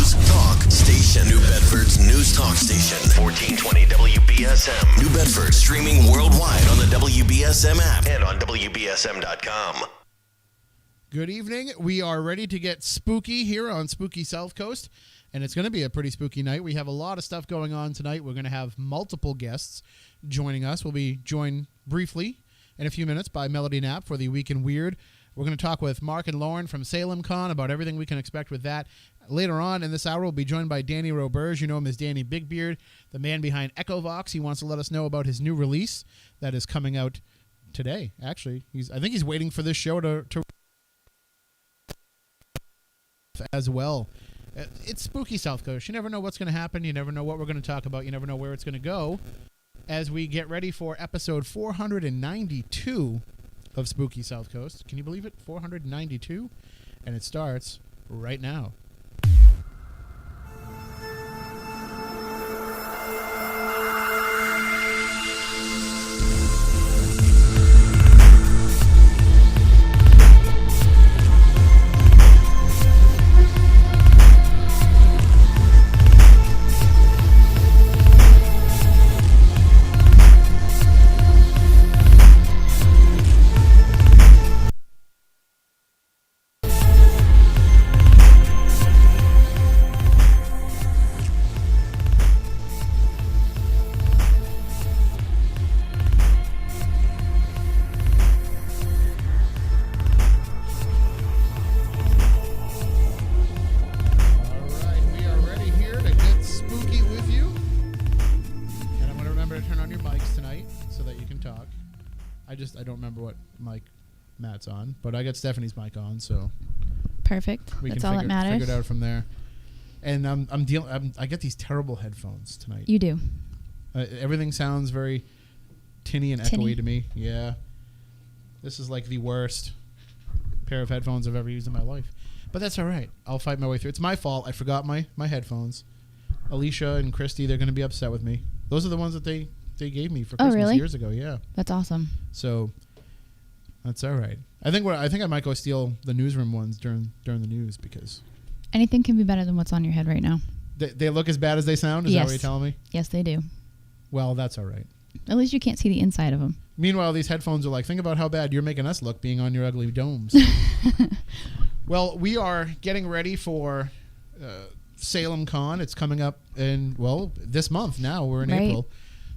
News Talk Station. New Bedford's News Talk Station. 1420 WBSM. New Bedford, streaming worldwide on the WBSM app and on WBSM.com. Good evening. We are ready to get spooky here on Spooky South Coast, and it's going to be a pretty spooky night. We have a lot of stuff going on tonight. We're going to have multiple guests joining us. We'll be joined briefly in a few minutes by Melody Knapp for the Week in Weird. We're going to talk with Mark and Lauren from Salem Con about everything we can expect with that. Later on in this hour, we'll be joined by Danny Roberge. You know him as Danny BigBeard, the man behind Echovox. He wants to let us know about his new release that is coming out today. Actually, I think he's waiting for this show to as well. It's Spooky South Coast. You never know what's going to happen. You never know what we're going to talk about. You never know where it's going to go as we get ready for episode 492 of Spooky South Coast. Can you believe it? 492? And it starts right now. I don't remember what mic Matt's on, but I got Stephanie's mic on, so perfect. That's all that matters. Figure it out from there. And I get these terrible headphones tonight. You do. Everything sounds very tinny and echoey to me. Yeah, this is like the worst pair of headphones I've ever used in my life. But that's all right. I'll fight my way through. It's my fault. I forgot my headphones. Alicia and Christy, they're going to be upset with me. Those are the ones that they gave me for Christmas years ago. Yeah, that's awesome. So that's all right. I think I might go steal the newsroom ones during the news, because anything can be better than what's on your head right now. They look as bad as they sound. Is that what you're telling me? Yes, they do. Well, that's all right. At least you can't see the inside of them. Meanwhile, these headphones are like, think about how bad you're making us look being on your ugly domes. Well, we are getting ready for Salem Con. It's coming up in this month. Now we're in April.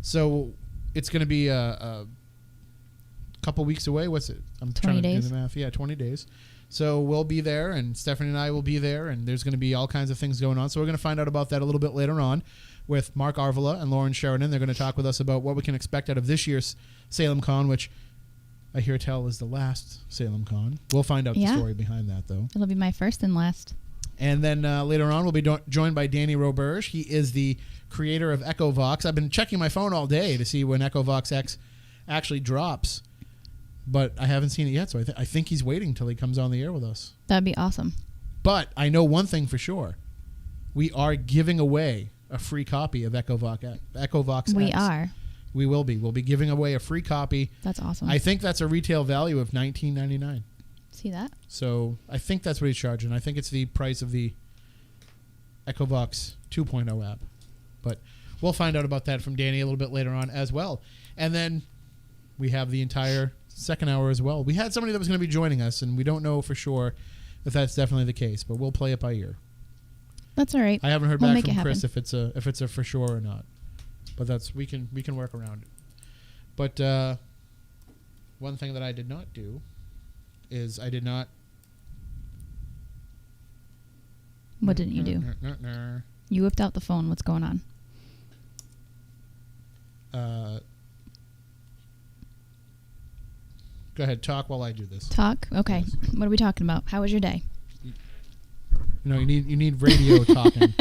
So it's going to be a couple weeks away. What's it? I'm 20 trying to days. do the math. Yeah, 20 days. So we'll be there, and Stephanie and I will be there, and there's going to be all kinds of things going on. So we're going to find out about that a little bit later on with Mark Arvila and Lauren Sheridan. They're going to talk with us about what we can expect out of this year's Salem Con, which I hear tell is the last Salem Con. We'll find out the story behind that, though. It'll be my first and last. And then later on, we'll be joined by Danny Roberge. He is the creator of Echovox. I've been checking my phone all day to see when Echovox-X actually drops, but I haven't seen it yet, so I think he's waiting till he comes on the air with us. That'd be awesome. But I know one thing for sure. We are giving away a free copy of Echovox-X. We are. We will be. We'll be giving away a free copy. That's awesome. I think that's a retail value of $19.99. See that? So I think that's what he's charging. I think it's the price of the Echovox 2.0 app. But we'll find out about that from Danny a little bit later on as well. And then we have the entire second hour as well. We had somebody that was going to be joining us, and we don't know for sure if that's definitely the case, but we'll play it by ear. That's all right. I haven't heard back from Chris if it's a for sure or not. But that's we can work around it. But one thing that I did not do is I did not. What didn't you do? You whipped out the phone. What's going on? Go ahead, talk while I do this. Talk? Okay. Yes. What are we talking about? How was your day? You need radio talking,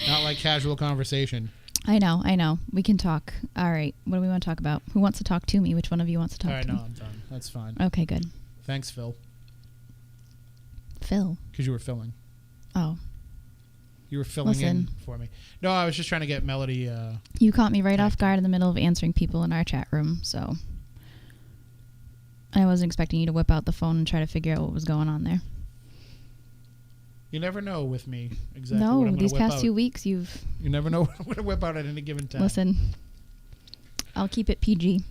not like casual conversation. I know. We can talk. All right. What do we want to talk about? Who wants to talk to me? Which one of you wants to talk to me? No, I'm done. That's fine. Okay, good. Thanks, Phil. Phil? Because you were filling. Oh. You were filling in for me. No, I was just trying to get Melody. You caught me right off guard in the middle of answering people in our chat room, so I wasn't expecting you to whip out the phone and try to figure out what was going on there. You never know with me exactly what No, I'm going to these whip past out. 2 weeks You never know what I'm going to whip out at any given time. Listen, I'll keep it PG.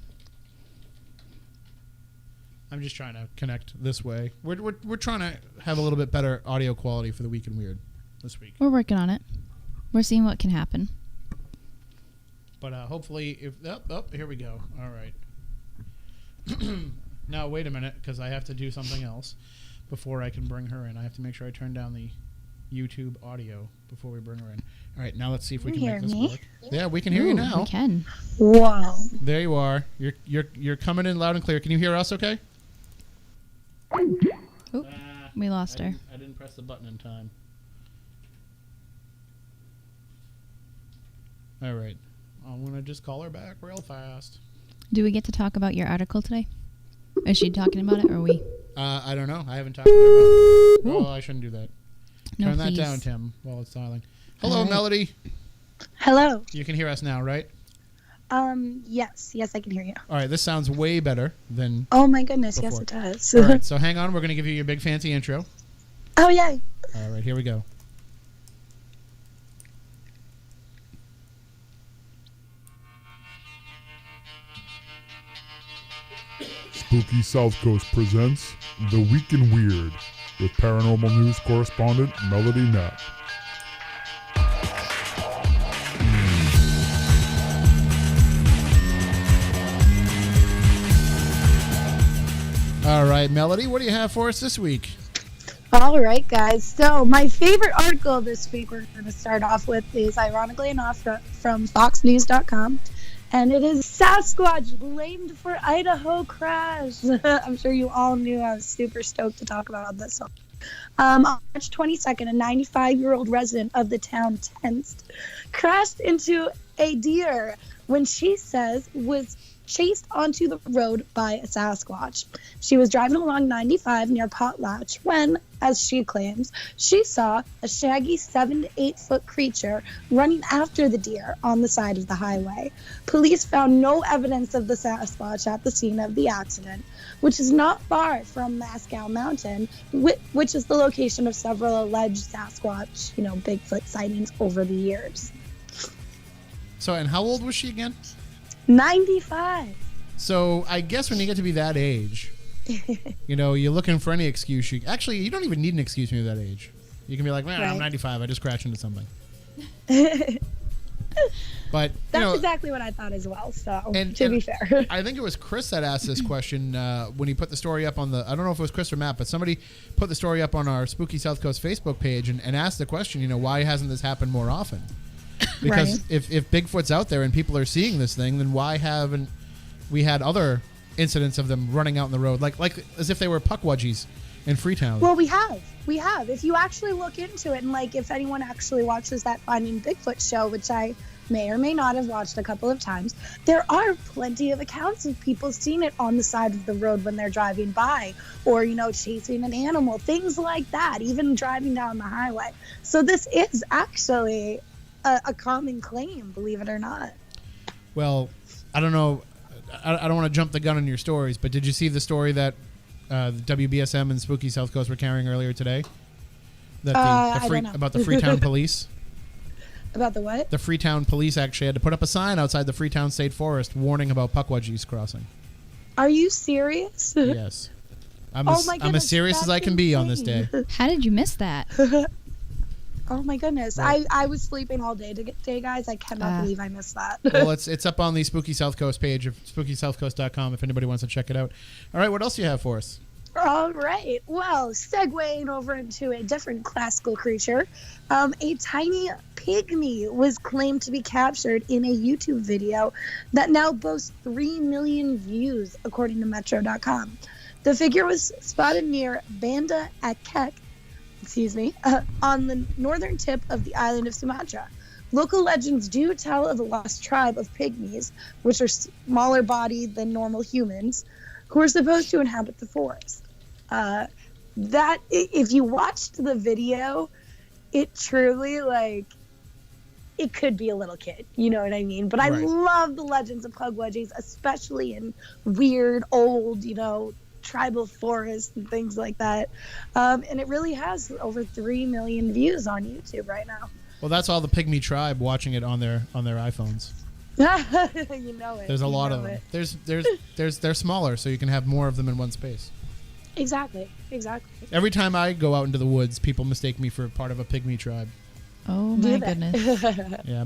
I'm just trying to connect this way. We're trying to have a little bit better audio quality for the Week in Weird this week. We're working on it. We're seeing what can happen. But hopefully, here we go. All right. Now, wait a minute, because I have to do something else before I can bring her in. I have to make sure I turn down the YouTube audio before we bring her in. All right, now let's see if we can make this work. Yeah, we can hear you now. We can. Wow. There you are. You're coming in loud and clear. Can you hear us okay? Oop, we lost her. I didn't press the button in time. All right. I'm going to just call her back real fast. Do we get to talk about your article today? Is she talking about it, or are we? I don't know. I haven't talked to her about it. Oh, I shouldn't do that. No, Turn that please. down, Tim, while it's dialing. Hello, right. Melody. Hello. You can hear us now, right? Yes, I can hear you. All right. This sounds way better than... Oh my goodness, Before. yes it does. All right. So hang on. We're going to give you your big fancy intro. Oh yay. All right. Here we go. Spooky South Coast presents The Week in Weird with paranormal news correspondent Melody Knapp. All right, Melody, what do you have for us this week? All right, guys. So my favorite article this week we're going to start off with is, ironically enough, from FoxNews.com. And it is Sasquatch blamed for Idaho crash. I'm sure you all knew I was super stoked to talk about this one. On March 22nd, a 95-year-old resident of the town Tenst crashed into a deer when she says was chased onto the road by a Sasquatch. She was driving along 95 near Potlatch when, as she claims, she saw a shaggy 7 to 8 foot creature running after the deer on the side of the highway. Police found no evidence of the Sasquatch at the scene of the accident, which is not far from Moscow Mountain, which is the location of several alleged Sasquatch, Bigfoot sightings over the years. So, and how old was she again? 95. So, I guess when you get to be that age, you're looking for any excuse. Actually, you don't even need an excuse when you're that age. You can be like, man, Right. I'm 95. I just crashed into something. But, That's exactly what I thought as well, so, And- to and be fair. I think it was Chris that asked this question when he put the story up on I don't know if it was Chris or Matt, but somebody put the story up on our Spooky South Coast Facebook page and asked the question, why hasn't this happened more often? Because Right. if Bigfoot's out there and people are seeing this thing, then why haven't we had other incidents of them running out in the road, like as if they were puckwudgies in Freetown? Well, we have. If you actually look into it, and if anyone actually watches that Finding Bigfoot show, which I may or may not have watched a couple of times, there are plenty of accounts of people seeing it on the side of the road when they're driving by, or chasing an animal, things like that, even driving down the highway. So this is actually a common claim, believe it or not. Well, I don't know. I don't want to jump the gun on your stories, but did you see the story that the WBSM and Spooky South Coast were carrying earlier today? That I don't know. About the Freetown police? About the what? The Freetown police actually had to put up a sign outside the Freetown State Forest warning about puckwudgies crossing. Are you serious? Yes. I'm Oh as, my I'm goodness, as serious as that's I can be on this day. insane. How did you miss that? Oh my goodness. Right. I was sleeping all day today, guys. I cannot believe I missed that. Well, it's up on the Spooky South Coast page of SpookySouthCoast.com if anybody wants to check it out. All right, what else do you have for us? All right. Well, segueing over into a different classical creature, a tiny pygmy was claimed to be captured in a YouTube video that now boasts 3 million views, according to Metro.com. The figure was spotted near Banda Aceh, on the northern tip of the island of Sumatra. Local legends do tell of a lost tribe of pygmies, which are smaller bodied than normal humans, who are supposed to inhabit the forest. That, if you watched the video, it truly, it could be a little kid, you know what I mean? But I Right. love the legends of puckwudgies, especially in weird, old, tribal forests and things like that. And it really has over 3 million views on YouTube right now. Well, that's all the Pygmy tribe watching it on their iPhones. You know it. There's a lot of them. They're smaller, so you can have more of them in one space. Exactly. Every time I go out into the woods, people mistake me for part of a Pygmy tribe. Oh my goodness. Yeah,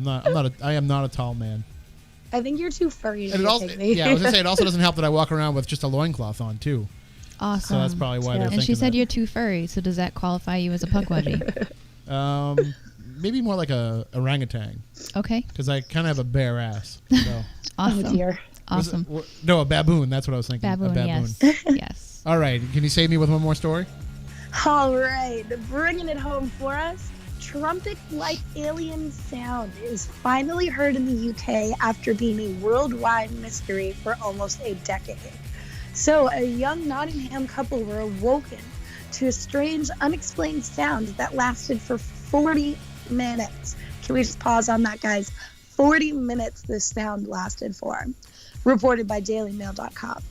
I am not a tall man. I think you're too furry to And be it also, pygmy. yeah, I was gonna say it also doesn't help that I walk around with just a loincloth on too. Awesome. So that's probably why they're thinking And she said that. you're too furry, so does that qualify you as a puckwudgie? Maybe more like a orangutan, Okay. because I kind of have a bare ass. So. Awesome. Oh dear. Awesome. No, a baboon. That's what I was thinking. Baboon, a baboon. yes. Yes. All right. Can you save me with one more story? All right, bringing it home for us. Trumpet-like alien sound is finally heard in the UK after being a worldwide mystery for almost a decade. So, a young Nottingham couple were awoken to a strange, unexplained sound that lasted for 40 minutes. Can we just pause on that, guys? 40 minutes this sound lasted for. Reported by DailyMail.com.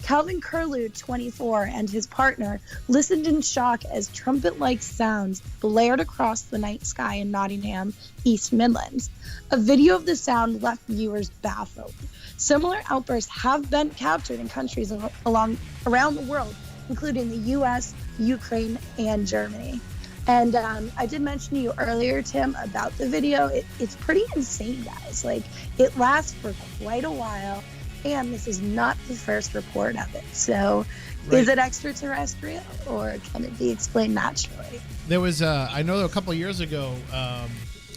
Calvin Curlew, 24, and his partner listened in shock as trumpet-like sounds blared across the night sky in Nottingham, East Midlands. A video of the sound left viewers baffled. Similar outbursts have been captured in countries around the world, including the U.S., Ukraine, and Germany. And I did mention to you earlier, Tim, about the video. It's pretty insane, guys. Like, it lasts for quite a while. And this is not the first report of it. So, Is it extraterrestrial, or can it be explained naturally? There was, I know a couple of years ago,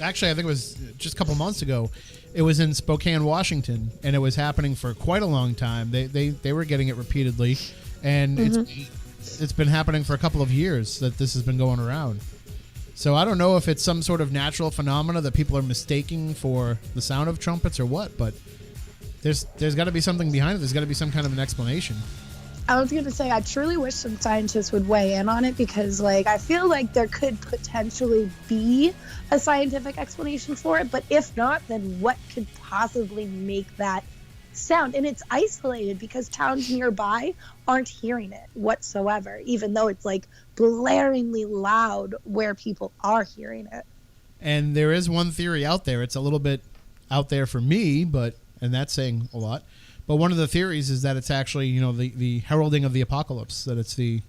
actually I think it was just a couple months ago, it was in Spokane, Washington, and it was happening for quite a long time. They were getting it repeatedly, and it's been happening for a couple of years that this has been going around. So I don't know if it's some sort of natural phenomena that people are mistaking for the sound of trumpets or what, but there's got to be something behind it. There's got to be some kind of an explanation. I was going to say, I truly wish some scientists would weigh in on it, because, like, I feel like there could potentially be a scientific explanation for it. But if not, then what could possibly make that sound? And it's isolated because towns nearby aren't hearing it whatsoever, even though it's, like, blaringly loud where people are hearing it. And there is one theory out there. It's a little bit out there for me, and that's saying a lot. But one of the theories is that it's actually, the heralding of the apocalypse, that it's the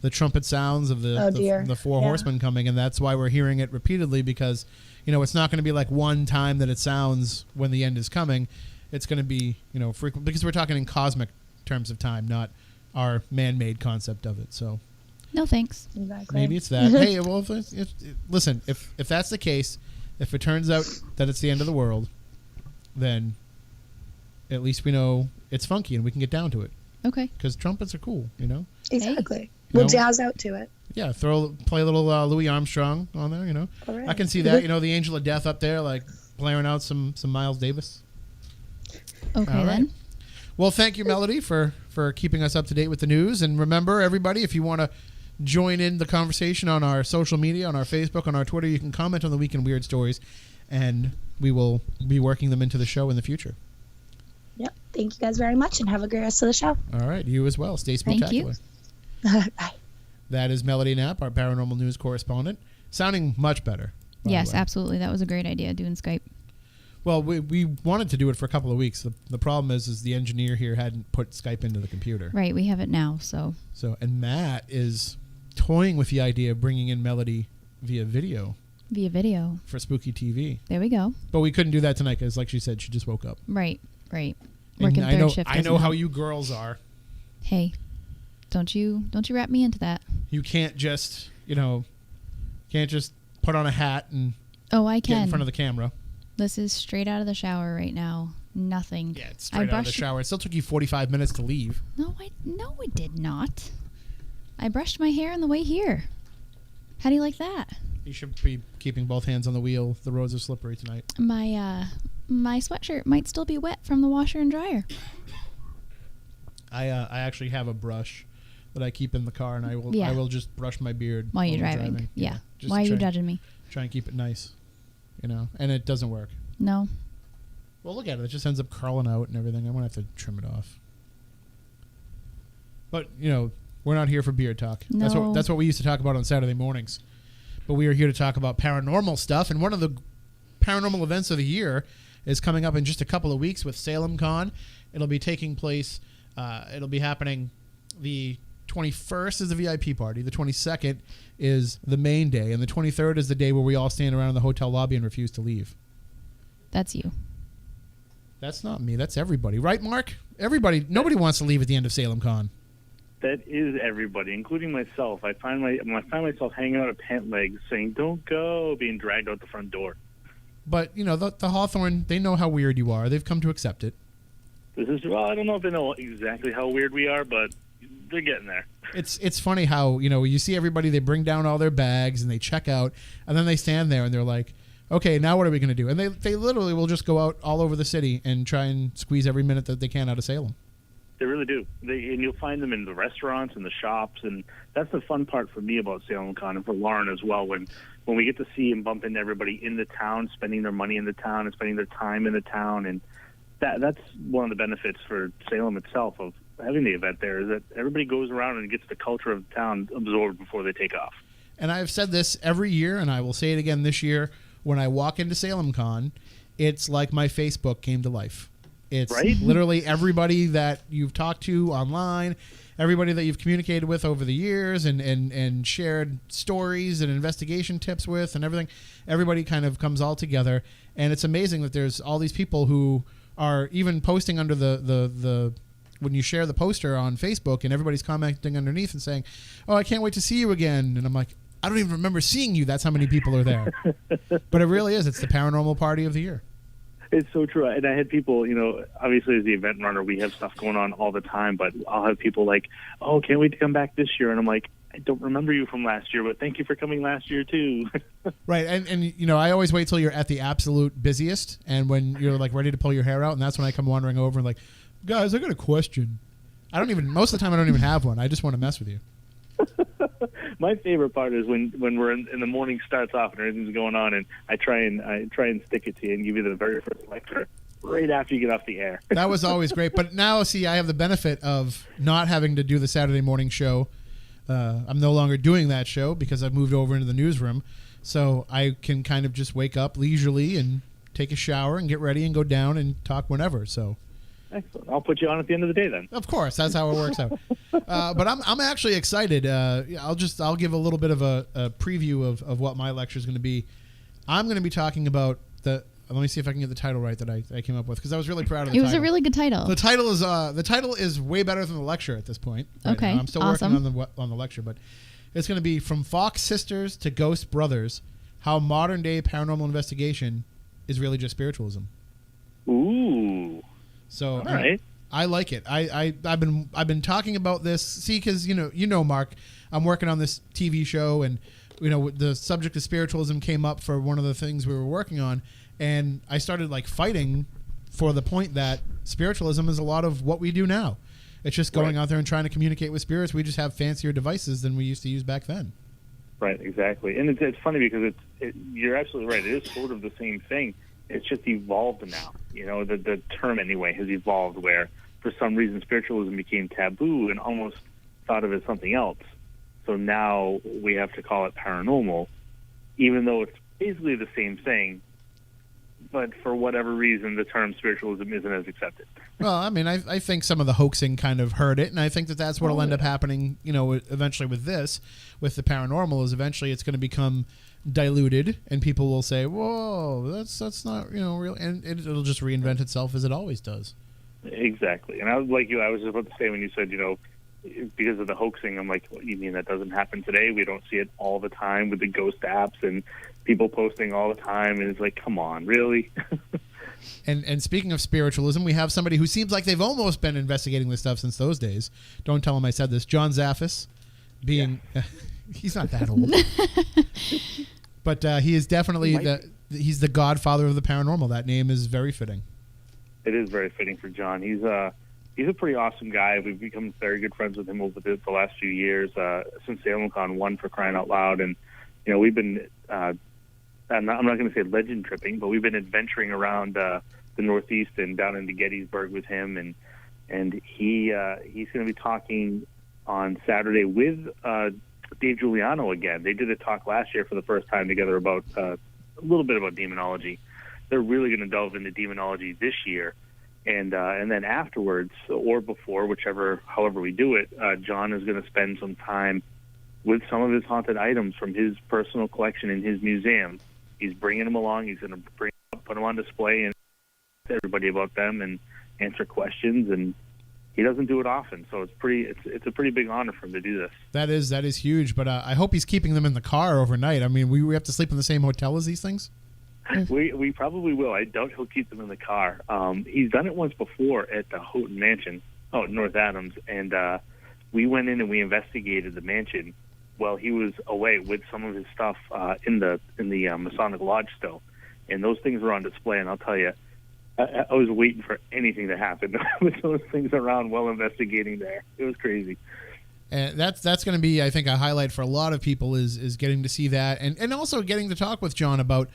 trumpet sounds of the four horsemen coming, and that's why we're hearing it repeatedly, because, it's not going to be like one time that it sounds when the end is coming. It's going to be, frequent, because we're talking in cosmic terms of time, not our man-made concept of it. So, no thanks. Exactly. Maybe it's that. Hey, well, listen, if that's the case, if it turns out that it's the end of the world, then at least we know it's funky and we can get down to it. Okay. Because trumpets are cool, Exactly. Hey. We'll jazz out to it. Yeah, play a little Louis Armstrong on there, All right. I can see that, the Angel of Death up there, like, blaring out some Miles Davis. Okay, All right. then. Well, thank you, Melody, for keeping us up to date with the news. And remember, everybody, if you want to join in the conversation on our social media, on our Facebook, on our Twitter, you can comment on the Week in Weird Stories, and we will be working them into the show in the future. Yep. Thank you guys very much, and have a great rest of the show. All right. You as well. Stay spectacular. Thank you. Bye. That is Melody Knapp, our paranormal news correspondent, sounding much better. Yes, absolutely. That was a great idea, doing Skype. Well, we wanted to do it for a couple of weeks. The problem is the engineer here hadn't put Skype into the computer. Right. We have it now, so. And Matt is toying with the idea of bringing in Melody via video. Via video. For Spooky TV. There we go. But we couldn't do that tonight because, like she said, she just woke up. Right. Working third shift. I know how you girls are. Hey, don't you wrap me into that. You can't just, put on a hat and I can. get in front of the camera. This is straight out of the shower right now. Nothing. Yeah, it's straight out of the shower. It still took you 45 minutes to leave. No, it did not. I brushed my hair on the way here. How do you like that? You should be keeping both hands on the wheel. The roads are slippery tonight. My sweatshirt might still be wet from the washer and dryer. I actually have a brush that I keep in the car, and I will just brush my beard while you're driving. Yeah. Why are you judging me? Try and keep it nice, and it doesn't work. No. Well, look at it. It just ends up curling out and everything. I'm going to have to trim it off. But, we're not here for beard talk. No. That's what we used to talk about on Saturday mornings. But we are here to talk about paranormal stuff. And one of the paranormal events of the year is coming up in just a couple of weeks with Salem Con. It'll be taking place. It'll be happening the 21st is the VIP party. The 22nd is the main day. And the 23rd is the day where we all stand around in the hotel lobby and refuse to leave. That's you. That's not me. That's everybody. Right, Mark? Everybody. Nobody wants to leave at the end of Salem Con. That is everybody, including myself. I find myself hanging out at pant legs saying, "Don't go," being dragged out the front door. But, the Hawthorne, they know how weird you are. They've come to accept it. I don't know if they know exactly how weird we are, but they're getting there. It's funny how, you see everybody, they bring down all their bags and they check out, and then they stand there and they're like, okay, now what are we going to do? And they literally will just go out all over the city and try and squeeze every minute that they can out of Salem. They really do. And you'll find them in the restaurants and the shops, and that's the fun part for me about Salem Con and for Lauren as well, when we get to see and bump into everybody in the town, spending their money in the town and spending their time in the town. And that's one of the benefits for Salem itself of having the event there, is that everybody goes around and gets the culture of the town absorbed before they take off. And I've said this every year, and I will say it again this year. When I walk into Salem Con, it's like my Facebook came to life. It's right? Literally everybody that you've talked to online, everybody that you've communicated with over the years and shared stories and investigation tips with and everything. Everybody kind of comes all together. And it's amazing that there's all these people who are even posting under the when you share the poster on Facebook, and everybody's commenting underneath and saying, "Oh, I can't wait to see you again." And I'm like, I don't even remember seeing you. That's how many people are there. But it really is. It's the paranormal party of the year. It's so true. And I had people, obviously as the event runner, we have stuff going on all the time, but I'll have people like, "Oh, can't wait to come back this year." And I'm like, "I don't remember you from last year, but thank you for coming last year too." Right. And I always wait till you're at the absolute busiest and when you're like ready to pull your hair out. And that's when I come wandering over and like, "Guys, I got a question." Most of the time I don't even have one. I just want to mess with you. My favorite part is when we're in the morning starts off and everything's going on, and I try and stick it to you and give you the very first lecture right after you get off the air. That was always great. But now, see, I have the benefit of not having to do the Saturday morning show. I'm no longer doing that show because I've moved over into the newsroom. So I can kind of just wake up leisurely and take a shower and get ready and go down and talk whenever. So. Excellent. I'll put you on at the end of the day then. Of course, that's how it works out. But I'm actually excited. I'll give a little bit of a preview of what my lecture is going to be. I'm going to be talking about let me see if I can get the title right that I came up with, because I was really proud of the title. It was a really good title. The title is way better than the lecture at this point. Okay, now. I'm still working on the lecture, but it's going to be From Fox Sisters to Ghost Brothers: How Modern Day Paranormal Investigation is Really Just Spiritualism. Ooh. So all right. I like it. I've been talking about this. See, because Mark, I'm working on this TV show, and the subject of spiritualism came up for one of the things we were working on, and I started like fighting for the point that spiritualism is a lot of what we do now. It's just going out there and trying to communicate with spirits. We just have fancier devices than we used to use back then. Right, exactly. And it's funny because you're absolutely right. It is sort of the same thing. It's just evolved now. The term anyway has evolved, where for some reason spiritualism became taboo and almost thought of as something else. So now we have to call it paranormal, even though it's basically the same thing. But for whatever reason, the term spiritualism isn't as accepted. Well, I mean, I think some of the hoaxing kind of hurt it, and I think that's what will end up happening, eventually with the paranormal, is eventually it's going to become diluted, and people will say, "Whoa, that's not real," and it'll just reinvent itself as it always does. Exactly. And I was like you. I was just about to say when you said because of the hoaxing, I'm like, what, you mean that doesn't happen today? We don't see it all the time with the ghost apps and people posting all the time, and it's like, come on, really? And speaking of spiritualism, we have somebody who seems like they've almost been investigating this stuff since those days. Don't tell him I said this. John Zaffis, he's not that old. But he is definitely he's the godfather of the paranormal. That name is very fitting. It is very fitting for John. He's a pretty awesome guy. We've become very good friends with him over the last few years, since SalemCon 1, for crying out loud. And we've been I'm not going to say legend tripping, but we've been adventuring around the Northeast and down into Gettysburg with him. And he's going to be talking on Saturday with Dave Giuliano again. They did a talk last year for the first time together about a little bit about demonology. They're really going to delve into demonology this year. And then afterwards, or before, however we do it, John is going to spend some time with some of his haunted items from his personal collection in his museum. He's bringing them along. He's going to put them on display and tell everybody about them and answer questions. And he doesn't do it often, so it's a pretty big honor for him to do this. That is huge. But I hope he's keeping them in the car overnight. I mean, we have to sleep in the same hotel as these things. We probably will. I doubt he'll keep them in the car. He's done it once before at the Houghton Mansion out in North Adams, and we went in and we investigated the mansion while he was away with some of his stuff in the Masonic Lodge still, and those things were on display. And I'll tell you, I was waiting for anything to happen with those things around while investigating there. It was crazy. And that's going to be, I think, a highlight for a lot of people is getting to see that, and also getting to talk with John about,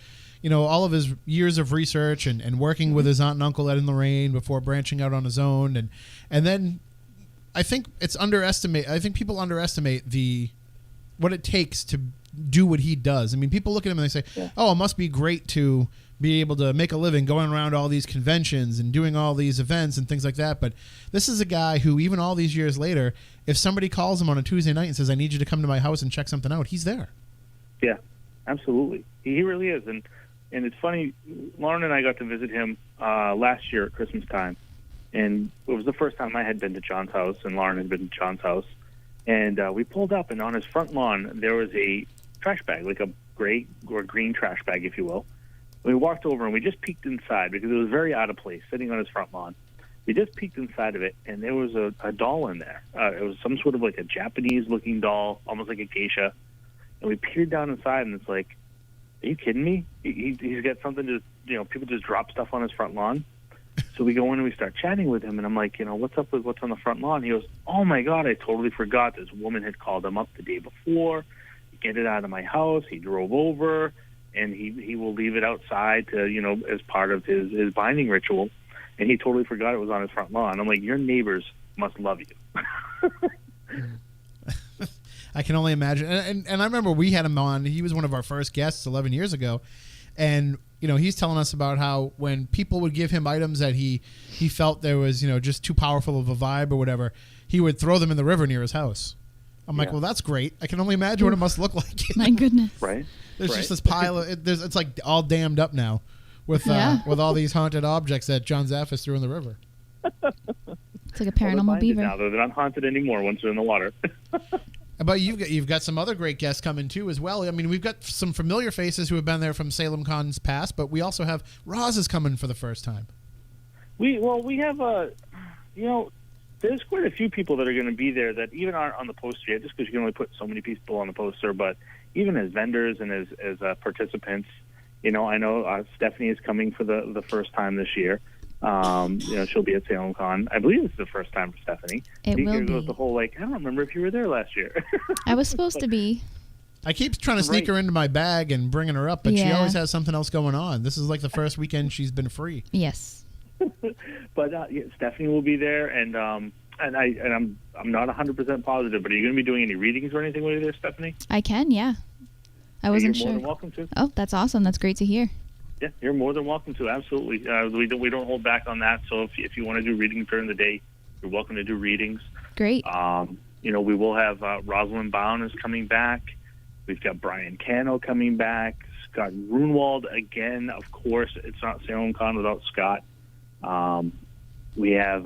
all of his years of research and working with his aunt and uncle Ed and Lorraine before branching out on his own, and then I think people underestimate what it takes to do what he does. I mean, people look at him and they say, "Oh, it must be great to be able to make a living going around all these conventions and doing all these events and things like that." But this is a guy who, even all these years later, if somebody calls him on a Tuesday night and says, "I need you to come to my house and check something out," he's there. Yeah, absolutely. He really is. And it's funny, Lauren and I got to visit him last year at Christmas time. And it was the first time I had been to John's house, and Lauren had been to John's house. And we pulled up, and on his front lawn, there was a trash bag, like a gray or green trash bag, if you will. We walked over, and we just peeked inside because it was very out of place, sitting on his front lawn. We just peeked inside of it, and there was a doll in there. It was some sort of like a Japanese-looking doll, almost like a geisha. And we peered down inside, and it's like, are you kidding me? He's got something to, people just drop stuff on his front lawn. So we go in and we start chatting with him, and I'm like, what's up with what's on the front lawn? He goes, oh my God, I totally forgot. This woman had called him up the day before, get it out of my house. He drove over, and he will leave it outside to, as part of his binding ritual. And he totally forgot it was on his front lawn. I'm like, your neighbors must love you. I can only imagine. And I remember we had him on. He was one of our first guests 11 years ago. And, he's telling us about how when people would give him items that he felt there was, just too powerful of a vibe or whatever, he would throw them in the river near his house. I'm like, well, that's great. I can only imagine what it must look like. My goodness. Right. There's just this pile of it's like all dammed up now with all these haunted objects that John Zaffis threw in the river. It's like a paranormal beaver. Now they're not haunted anymore once they're in the water. But you've got some other great guests coming too as well. I mean, we've got some familiar faces who have been there from Salem Con's past, but we also have Roz is coming for the first time. We have there's quite a few people that are going to be there that even aren't on the poster yet, just because you can only put so many people on the poster. But even as vendors and as participants, I know Stephanie is coming for the first time this year. She'll be at Salem Con. I believe it's the first time for Stephanie. It will be. Goes the whole I don't remember if you were there last year. I was supposed to be. I keep trying to sneak her into my bag and bringing her up, but she always has something else going on. This is like the first weekend she's been free. Yes. But Stephanie will be there, and I'm not 100% positive. But are you going to be doing any readings or anything with you there, Stephanie? I can, yeah. I wasn't sure. You're more than welcome to. Oh, that's awesome. That's great to hear. Yeah, you're more than welcome to. Absolutely. We don't hold back on that. So if you want to do readings during the day, you're welcome to do readings. Great. We will have Rosalind Bound is coming back. We've got Brian Cano coming back. Scott Grunwald again. Of course, it's not Salem Con without Scott. We have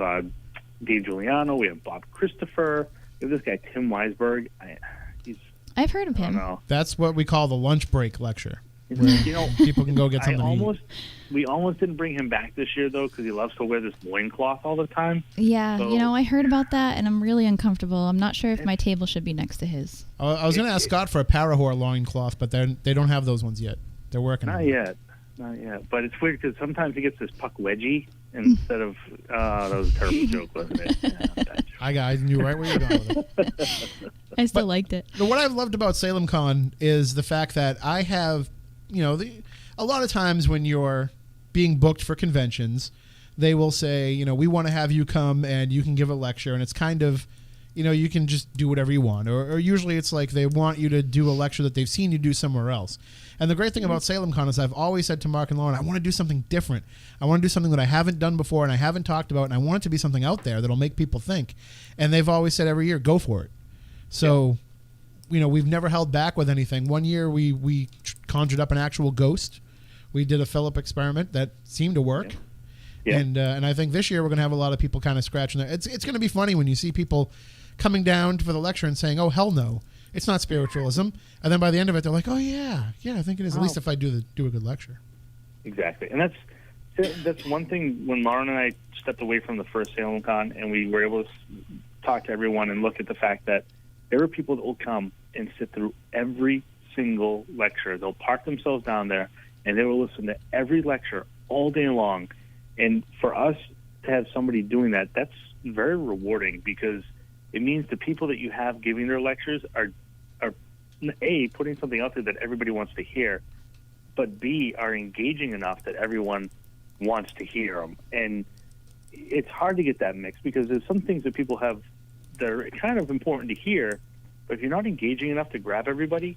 Dave Giuliano. We have Bob Christopher. We have this guy Tim Weisberg. I've heard of him. I don't know. That's what we call the lunch break lecture. People can go get something to eat. We almost didn't bring him back this year, though, because he loves to wear this loincloth all the time. Yeah, so, I heard about that, and I'm really uncomfortable. I'm not sure if my table should be next to his. I was going to ask Scott for a Parahor loincloth, but they don't have those ones yet. They're working on it. Not yet. But it's weird because sometimes he gets this puck wedgie instead of... that was a terrible joke, wasn't it? Yeah, I knew right where you were going with it. I still liked it. What I've loved about Salem Con is the fact that I have... a lot of times when you're being booked for conventions, they will say, we want to have you come and you can give a lecture. And it's kind of, you can just do whatever you want. Or usually it's like they want you to do a lecture that they've seen you do somewhere else. And the great thing about SalemCon is I've always said to Mark and Lauren, I want to do something different. I want to do something that I haven't done before and I haven't talked about, and I want it to be something out there that'll make people think. And they've always said every year, go for it. So, we've never held back with anything. One year we conjured up an actual ghost. We did a Philip experiment that seemed to work. Yeah. And I think this year we're going to have a lot of people kind of scratching their... It's going to be funny when you see people coming down for the lecture and saying, oh, hell no. It's not spiritualism. And then by the end of it, they're like, oh, yeah, I think it is, at least if I do a good lecture. Exactly. And that's one thing when Lauren and I stepped away from the first SalemCon and we were able to talk to everyone and look at the fact that there are people that will come and sit through every single lecture. They'll park themselves down there and they will listen to every lecture all day long. And for us to have somebody doing that, that's very rewarding because it means the people that you have giving their lectures are A, putting something out there that everybody wants to hear, but B, are engaging enough that everyone wants to hear them. And it's hard to get that mix because there's some things that people have that are kind of important to hear, but if you're not engaging enough to grab everybody,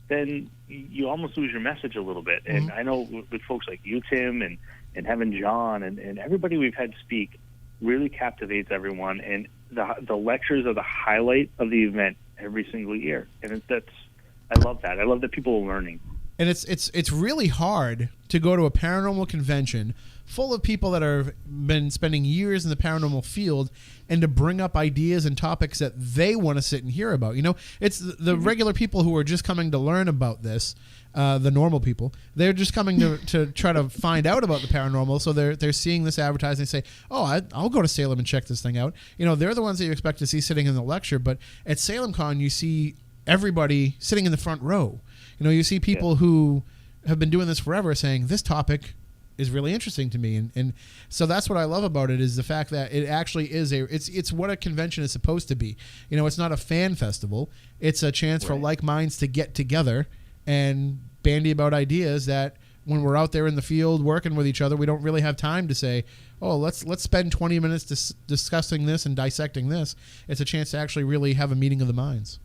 then you almost lose your message a little bit. And I know with folks like you, Tim, and having John and everybody we've had speak really captivates everyone. And the lectures are the highlight of the event every single year. And I love that. I love that people are learning. And it's really hard to go to a paranormal convention full of people that have been spending years in the paranormal field and to bring up ideas and topics that they want to sit and hear about. It's the regular people who are just coming to learn about this, the normal people. They're just coming to try to find out about the paranormal. So they're seeing this advertised and they say, oh, I'll go to Salem and check this thing out. They're the ones that you expect to see sitting in the lecture. But at SalemCon, you see everybody sitting in the front row. You see people who have been doing this forever saying, this topic is really interesting to me. And so that's what I love about it is the fact that it actually is it's what a convention is supposed to be. It's not a fan festival. It's a chance for like minds to get together and bandy about ideas that when we're out there in the field working with each other, we don't really have time to say, oh, let's spend 20 minutes discussing this and dissecting this. It's a chance to actually really have a meeting of the minds.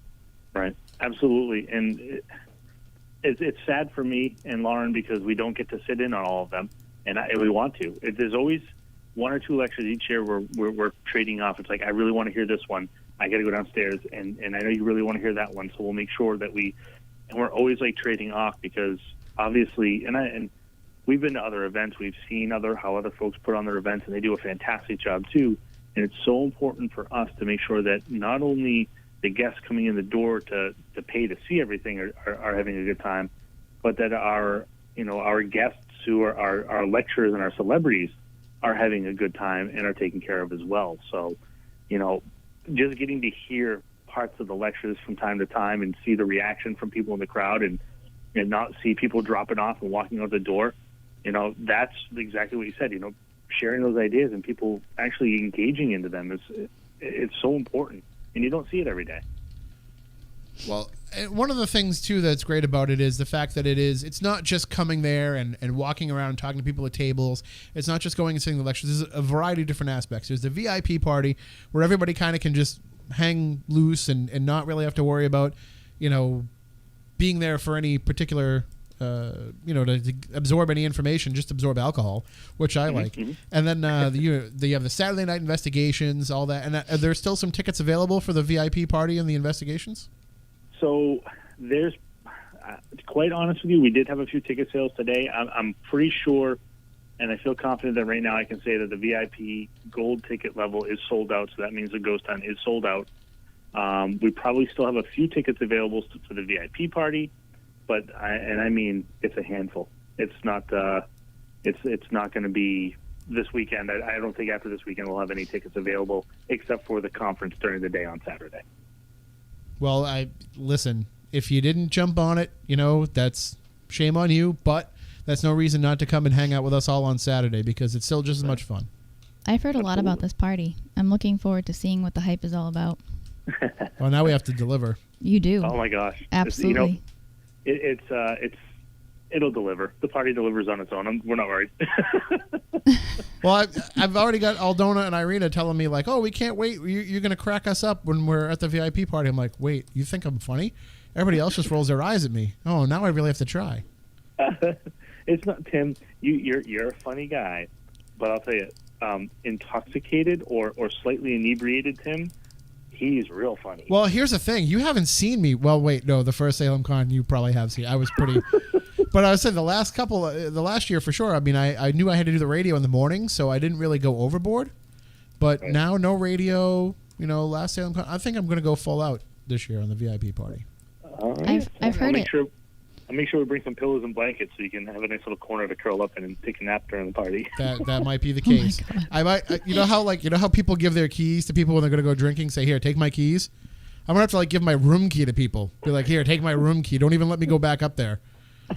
Right. Absolutely. And it's sad for me and Lauren because we don't get to sit in on all of them, and we want to. There's always one or two lectures each year where we're trading off. It's like, I really want to hear this one. I got to go downstairs, and I know you really want to hear that one, so we'll make sure that we're always like trading off because obviously, and we've been to other events, we've seen how other folks put on their events, and they do a fantastic job too. And it's so important for us to make sure that not only the guests coming in the door to pay to see everything are having a good time, but that our guests who are our lecturers and our celebrities are having a good time and are taken care of as well. So, just getting to hear parts of the lectures from time to time and see the reaction from people in the crowd and not see people dropping off and walking out the door, that's exactly what you said, sharing those ideas and people actually engaging into them it's so important. And you don't see it every day. Well, one of the things, too, that's great about it is the fact that it's not just coming there and walking around and talking to people at tables. It's not just going and sitting the lectures. There's a variety of different aspects. There's the VIP party where everybody kind of can just hang loose and not really have to worry about, being there for any particular... to absorb any information, just absorb alcohol, which I like. And then you have the Saturday night investigations, all that. And are there still some tickets available for the VIP party and the investigations? So there's, quite honest with you, we did have a few ticket sales today. I'm pretty sure, and I feel confident that right now I can say that the VIP gold ticket level is sold out. So that means the ghost hunt is sold out. We probably still have a few tickets available for the VIP party. But I mean, it's a handful. It's not. It's not going to be this weekend. I don't think after this weekend we'll have any tickets available, except for the conference during the day on Saturday. Well, listen. If you didn't jump on it, that's shame on you. But that's no reason not to come and hang out with us all on Saturday because it's still just as much fun. I've heard a lot about this party. I'm looking forward to seeing what the hype is all about. Well, now we have to deliver. You do. Oh my gosh! Absolutely. It'll deliver. The party delivers on its own. We're not worried. Well, I've already got Aldona and Irina telling me like, "Oh, we can't wait. You're going to crack us up when we're at the VIP party." I'm like, "Wait, you think I'm funny?" Everybody else just rolls their eyes at me. Oh, now I really have to try. It's not Tim. You're a funny guy, but I'll tell you, intoxicated or slightly inebriated Tim, he's real funny. Well, here's the thing. You haven't seen me. Well, wait, no. The first Salem Con you probably have seen. I was pretty. But I would say the last year for sure. I mean, I knew I had to do the radio in the morning, so I didn't really go overboard. But Right. now, no radio. Last Salem Con. I think I'm going to go full out this year on the VIP party. All right. I've heard it. I'll make sure we bring some pillows and blankets so you can have a nice little corner to curl up in and take a nap during the party. That might be the Oh my case. God. I might. You know how people give their keys to people when they're going to go drinking. Say, here, take my keys. I'm gonna have to give my room key to people. Be like, here, take my room key. Don't even let me go back up there.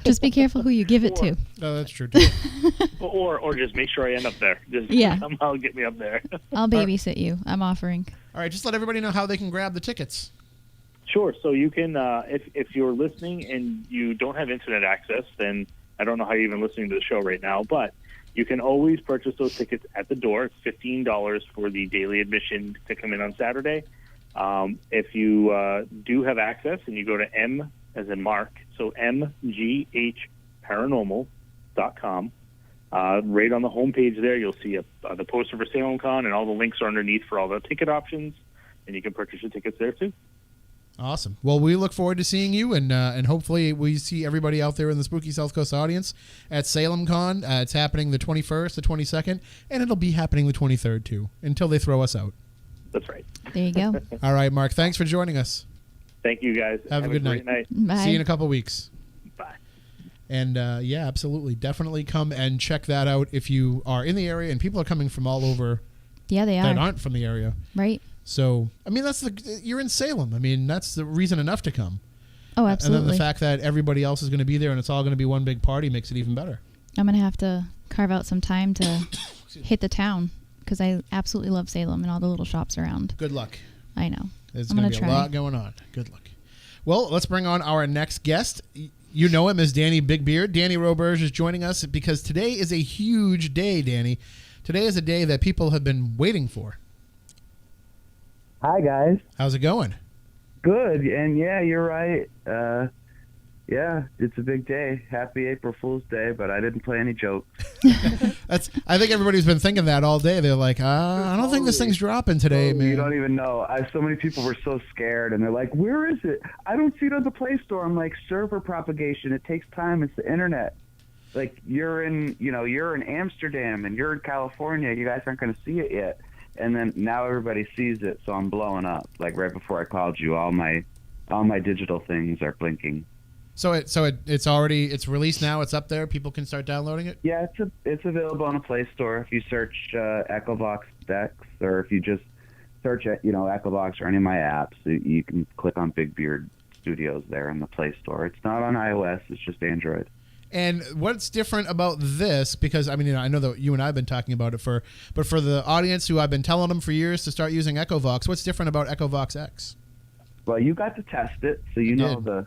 Just be careful who you give it to. Oh, that's true too. or just make sure I end up there. Just Yeah. somehow get me up there. I'll babysit you. I'm offering. All right, just let everybody know how they can grab the tickets. Sure. So you can, if you're listening and you don't have internet access, then I don't know how you're even listening to the show right now, but you can always purchase those tickets at the door. It's $15 for the daily admission to come in on Saturday. If you do have access and you go to M as in Mark, so mghparanormal.com, right on the homepage there, you'll see the poster for Salem Con, and all the links are underneath for all the ticket options, and you can purchase your tickets there too. Awesome. Well, we look forward to seeing you, and hopefully we see everybody out there in the Spooky South Coast audience at Salem Con. It's happening the 21st, the 22nd, and it'll be happening the 23rd too, until they throw us out. That's right. There you go. All right, Mark. Thanks for joining us. Thank you, guys. Have a good great night. Bye. See you in a couple weeks. Bye. And yeah, absolutely, definitely come and check that out if you are in the area. And people are coming from all over Yeah, they that are. aren't from the area. Right? So I mean, you're in Salem. I mean, that's the reason enough to come. Oh, And absolutely. then the fact that everybody else is going to be there and it's all going to be one big party makes it even better. I'm going to have to carve out some time to hit the town because I absolutely love Salem and all the little shops around. Good luck. I know. There's I'm going gonna to be a try. lot going on. Good luck. Well, let's bring on our next guest. You know him as Danny BigBeard. Danny Roberge is joining us because today is a huge day, Danny. Today is a day that people have been waiting for. Hi, guys. How's it going? Good. And yeah, you're right. Yeah, it's a big day. Happy April Fool's Day, but I didn't play any jokes. I think everybody's been thinking that all day. They're like, I don't think this thing's dropping today, man. You don't even know. So many people were so scared, and they're like, where is it? I don't see it on the Play Store. I'm like, server propagation. It takes time. It's the internet. Like, you're in Amsterdam, and you're in California. You guys aren't going to see it yet. And then now everybody sees it, so I'm blowing up. Like, right before I called you, all my digital things are blinking. So it's released now. It's up there. People can start downloading it. Yeah, it's available on the Play Store if you search Echovox-X, or if you just search Echovox or any of my apps, you can click on BigBeard Studios there in the Play Store. It's not on iOS; it's just Android. And what's different about this? Because I mean, I know that you and I have been talking about it but for the audience who I've been telling them for years to start using Echovox, what's different about Echovox-X? Well, you got to test it, so you know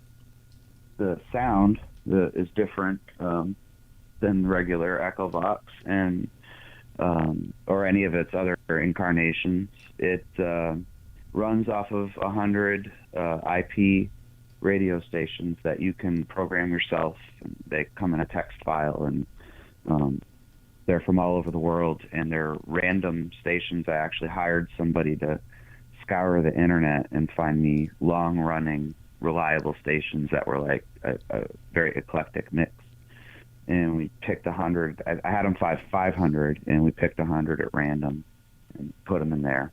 the sound is different than regular Echovox and or any of its other incarnations. It runs off of 100 IP radio stations that you can program yourself. They come in a text file, and they're from all over the world, and they're random stations. I actually hired somebody to scour the internet and find me long-running, reliable stations that were like a very eclectic mix. And we picked 100. I had them 500, and we picked 100 at random and put them in there.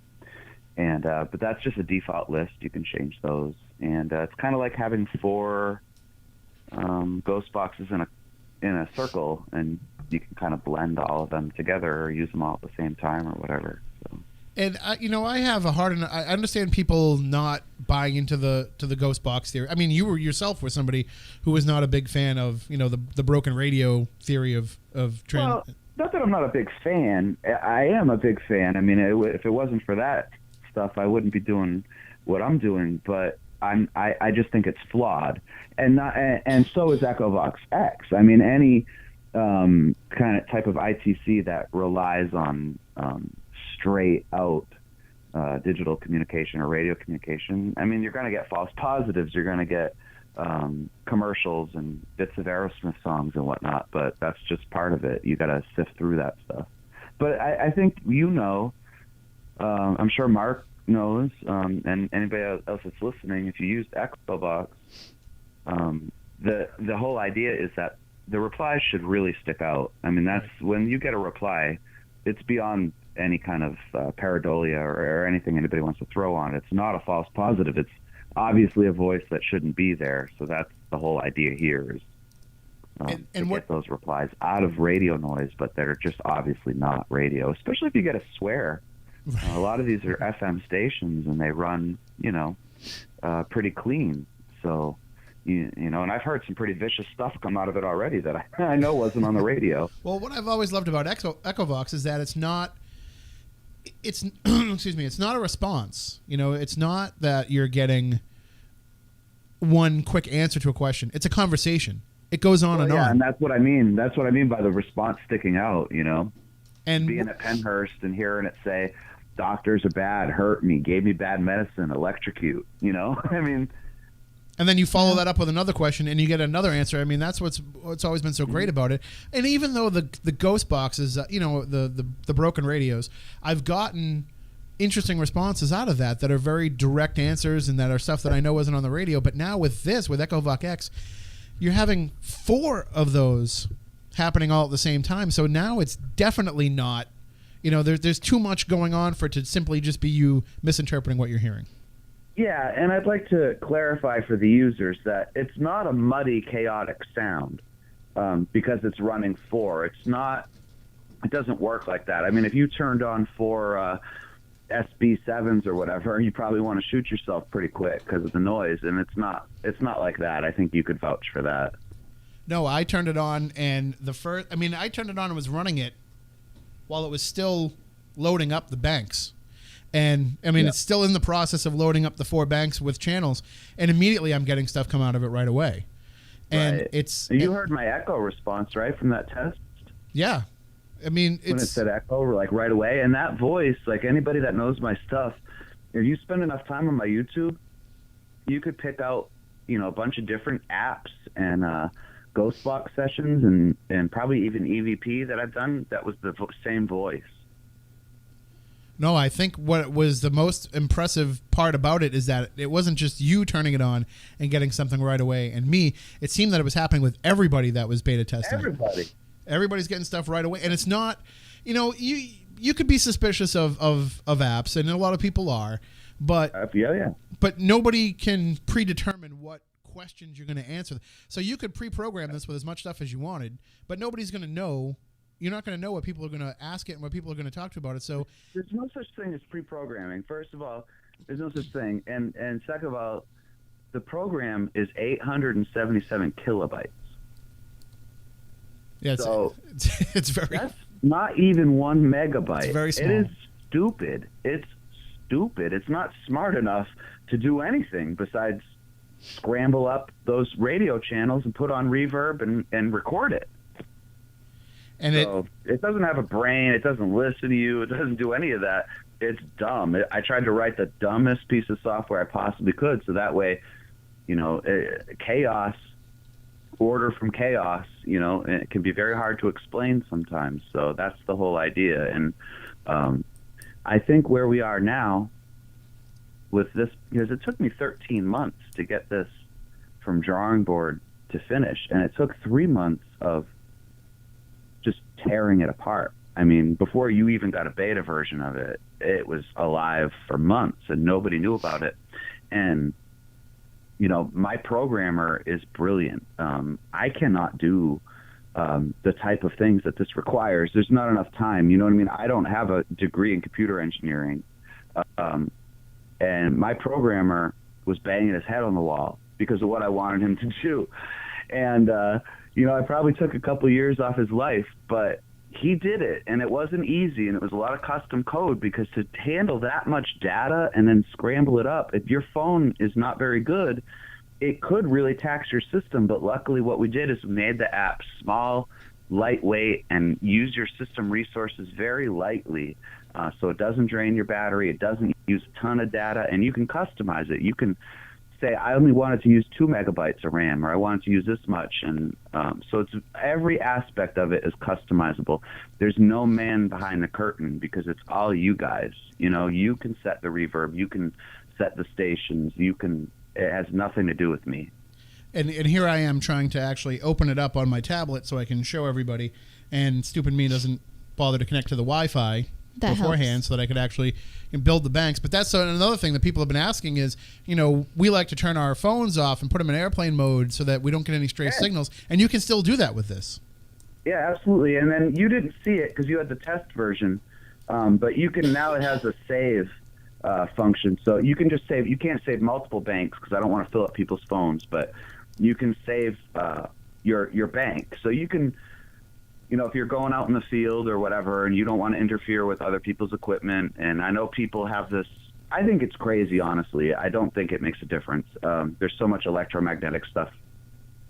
And but that's just a default list. You can change those. And it's kind of like having 4 ghost boxes in a circle, and you can kind of blend all of them together or use them all at the same time or whatever. So. And I have a hard. I understand people not buying into the ghost box theory. I mean, you yourself were somebody who was not a big fan of the broken radio theory of Well, not that I'm not a big fan. I am a big fan. I mean, if it wasn't for that stuff, I wouldn't be doing what I'm doing. But I just think it's flawed, and so is Echovox-X. I mean, any kind of type of ITC that relies on straight out digital communication or radio communication. I mean, you're going to get false positives. You're going to get commercials and bits of Aerosmith songs and whatnot, but that's just part of it. You got to sift through that stuff. But I think I'm sure Mark knows, and anybody else that's listening, if you use Echovox, the whole idea is that the replies should really stick out. I mean, that's when you get a reply, it's beyond any kind of pareidolia or anything anybody wants to throw on it. It's not a false positive. It's obviously a voice that shouldn't be there. So that's the whole idea here is to get those replies out of radio noise, but they're just obviously not radio, especially if you get a swear. A lot of these are FM stations, and they run, pretty clean. So, and I've heard some pretty vicious stuff come out of it already that I know wasn't on the radio. Well, what I've always loved about Echovox is that it's not a response. It's not that you're getting one quick answer to a question. It's a conversation. It goes on and on. And that's what I mean. That's what I mean by the response sticking out, And being at Pennhurst and hearing it say, doctors are bad, hurt me, gave me bad medicine, electrocute, I mean. And then you follow that up with another question, and you get another answer. I mean, that's what's always been so great about it. And even though the ghost boxes, the broken radios, I've gotten interesting responses out of that are very direct answers and that are stuff that I know wasn't on the radio. But now with Echovox-X, you're having 4 of those happening all at the same time. So now it's definitely not, there's too much going on for it to simply just be you misinterpreting what you're hearing. Yeah, and I'd like to clarify for the users that it's not a muddy, chaotic sound because it's running 4. It doesn't work like that. I mean, if you turned on 4 SB7s or whatever, you probably want to shoot yourself pretty quick because of the noise, and it's not like that. I think you could vouch for that. No, I turned it on, and I turned it on and was running it while it was still loading up the banks. And it's still in the process of loading up the 4 banks with channels, and immediately I'm getting stuff come out of it right away. And right. You heard my echo response, right, from that test? Yeah. I mean, when it said echo, like right away, and that voice, like anybody that knows my stuff, if you spend enough time on my YouTube, you could pick out, a bunch of different apps and ghost box sessions and probably even EVP that I've done that was the same voice. No, I think what was the most impressive part about it is that it wasn't just you turning it on and getting something right away and me. It seemed that it was happening with everybody that was beta testing. Everybody's getting stuff right away. And it's not, you could be suspicious of apps, and a lot of people are, but but nobody can predetermine what questions you're going to answer. So you could pre-program this with as much stuff as you wanted, but nobody's going to know. You're not going to know what people are going to ask it and what people are going to talk to about it. So there's no such thing as pre-programming. First of all, there's no such thing. And second of all, the program is 877 kilobytes. Yeah, it's very... That's not even 1 megabyte. It's very small. It is stupid. It's stupid. It's not smart enough to do anything besides scramble up those radio channels and put on reverb and record it. And so it doesn't have a brain. It doesn't listen to you. It doesn't do any of that. It's dumb. I tried to write the dumbest piece of software I possibly could, so that way, chaos, order from chaos, and it can be very hard to explain sometimes. So that's the whole idea. And I think where we are now with this, because it took me 13 months to get this from drawing board to finish, and it took 3 months of just tearing it apart. I mean, before you even got a beta version of it, it was alive for months and nobody knew about it. And, my programmer is brilliant. I cannot do the type of things that this requires. There's not enough time. You know what I mean? I don't have a degree in computer engineering. And my programmer was banging his head on the wall because of what I wanted him to do. And, I probably took a couple years off his life, but he did it, and it wasn't easy, and it was a lot of custom code, because to handle that much data and then scramble it up, if your phone is not very good, it could really tax your system. But luckily what we did is we made the app small, lightweight, and use your system resources very lightly, so it doesn't drain your battery, it doesn't use a ton of data, and you can customize it. You can say, I only wanted to use 2 megabytes of RAM, or I wanted to use this much, and so it's every aspect of it is customizable. There's no man behind the curtain, because it's all you guys. You know, you can set the reverb, you can set the stations, it has nothing to do with me. And here I am trying to actually open it up on my tablet so I can show everybody, and stupid me doesn't bother to connect to the Wi-Fi beforehand helps. So that I could actually build the banks. But that's another thing that people have been asking is, we like to turn our phones off and put them in airplane mode so that we don't get any stray signals, and you can still do that with this. Yeah, absolutely. And then you didn't see it because you had the test version, but you can now, it has a save function, so you can just save. You can't save multiple banks because I don't want to fill up people's phones, but you can save your bank. So you can, if you're going out in the field or whatever, and you don't want to interfere with other people's equipment, and I know people have this, I think it's crazy, honestly. I don't think it makes a difference. There's so much electromagnetic stuff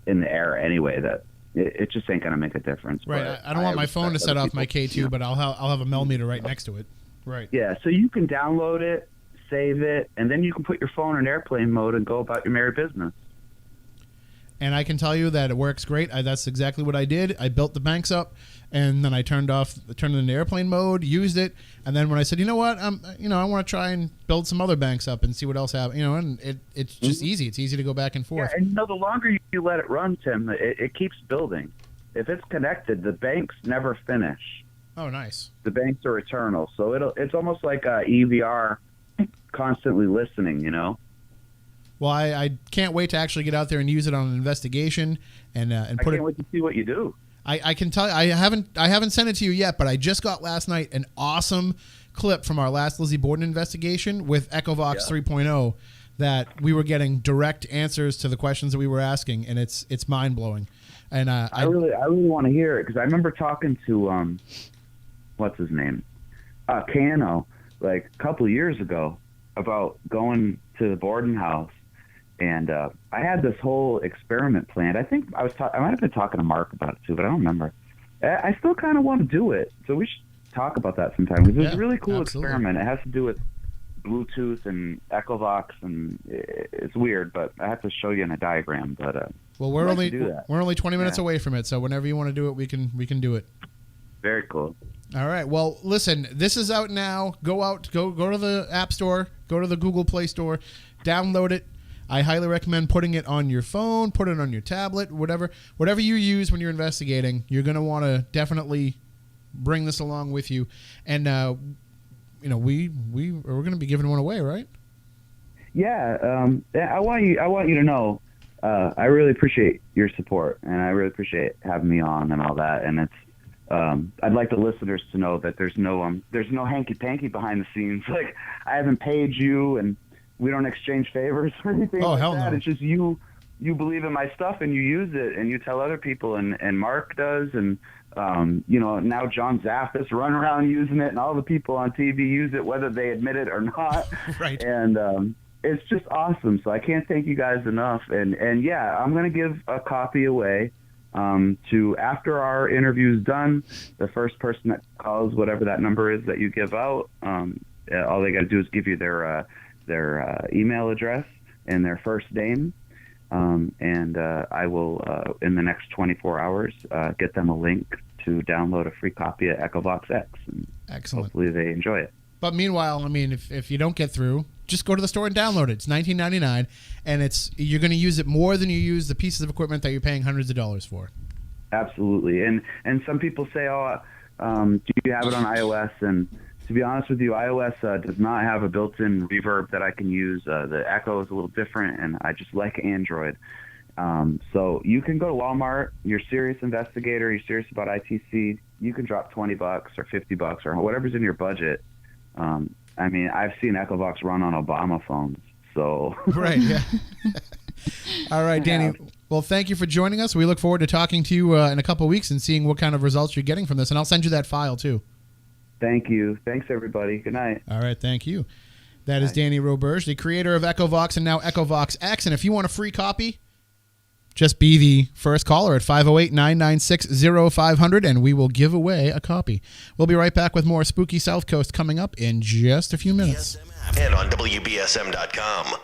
in the air anyway that it just ain't going to make a difference. Right. I don't want my phone to set off my K2, but I'll have a millimeter right next to it. Right. Yeah, so you can download it, save it, and then you can put your phone in airplane mode and go about your merry business. And I can tell you that it works great. That's exactly what I did. I built the banks up, and then I turned it into airplane mode, used it, and then when I said, you know what, I want to try and build some other banks up and see what else happens, and it's just easy. It's easy to go back and forth. Yeah, and the longer you let it run, Tim, it keeps building. If it's connected, the banks never finish. Oh, nice. The banks are eternal, so it's almost like a EVR, constantly listening, Well, I can't wait to actually get out there and use it on an investigation and put it. I can't wait to see what you do. I can tell you, I haven't sent it to you yet, but I just got last night an awesome clip from our last Lizzie Borden investigation with Echovox 3.0 that we were getting direct answers to the questions that we were asking, and it's mind blowing. And I really want to hear it, because I remember talking to what's his name, Cano, like a couple of years ago about going to the Borden house. And I had this whole experiment planned. I think I might have been talking to Mark about it too, but I don't remember. I still kind of want to do it, so we should talk about that sometime. Because it's a really cool experiment. It has to do with Bluetooth and Echovox, and it's weird, but I have to show you in a diagram. But well, we're only 20 minutes away from it, so whenever you want to do it, we can do it. Very cool. All right. Well, listen, this is out now. Go to the App Store, go to the Google Play Store, download it. I highly recommend putting it on your phone, put it on your tablet, whatever you use when you're investigating. You're going to want to definitely bring this along with you. And we're going to be giving one away, right? Yeah. I want you to know I really appreciate your support, and I really appreciate having me on and all that. And it's I'd like the listeners to know that there's no hanky panky behind the scenes. Like, I haven't paid you, and we don't exchange favors or anything like that. No. It's just you believe in my stuff and you use it and you tell other people, and Mark does, and now John Zaffis run around using it, and all the people on TV use it whether they admit it or not. Right. And it's just awesome. So I can't thank you guys enough. And yeah, I'm going to give a copy away to, after our interview's done, the first person that calls whatever that number is that you give out, all they got to do is give you their email address and their first name, and I will, in the next 24 hours, get them a link to download a free copy of Echovox-X. Excellent. Hopefully they enjoy it. But meanwhile, I mean, if you don't get through, just go to the store and download it. It's $19.99, and you're going to use it more than you use the pieces of equipment that you're paying hundreds of dollars for. Absolutely. And some people say, do you have it on iOS? And to be honest with you, iOS does not have a built-in reverb that I can use. The Echo is a little different, and I just like Android. So you can go to Walmart. You're a serious investigator. You're serious about ITC. You can drop $20 or $50 or whatever's in your budget. I mean, I've seen Echovox run on Obama phones. So right, yeah. All right, Danny. Well, thank you for joining us. We look forward to talking to you in a couple of weeks and seeing what kind of results you're getting from this. And I'll send you that file, too. Thank you. Thanks, everybody. Good night. All right, thank you. That is Danny Roberge, the creator of Echovox and now Echovox-X. And if you want a free copy, just be the first caller at 508-996-0500, and we will give away a copy. We'll be right back with more Spooky South Coast coming up in just a few minutes. And on WBSM.com.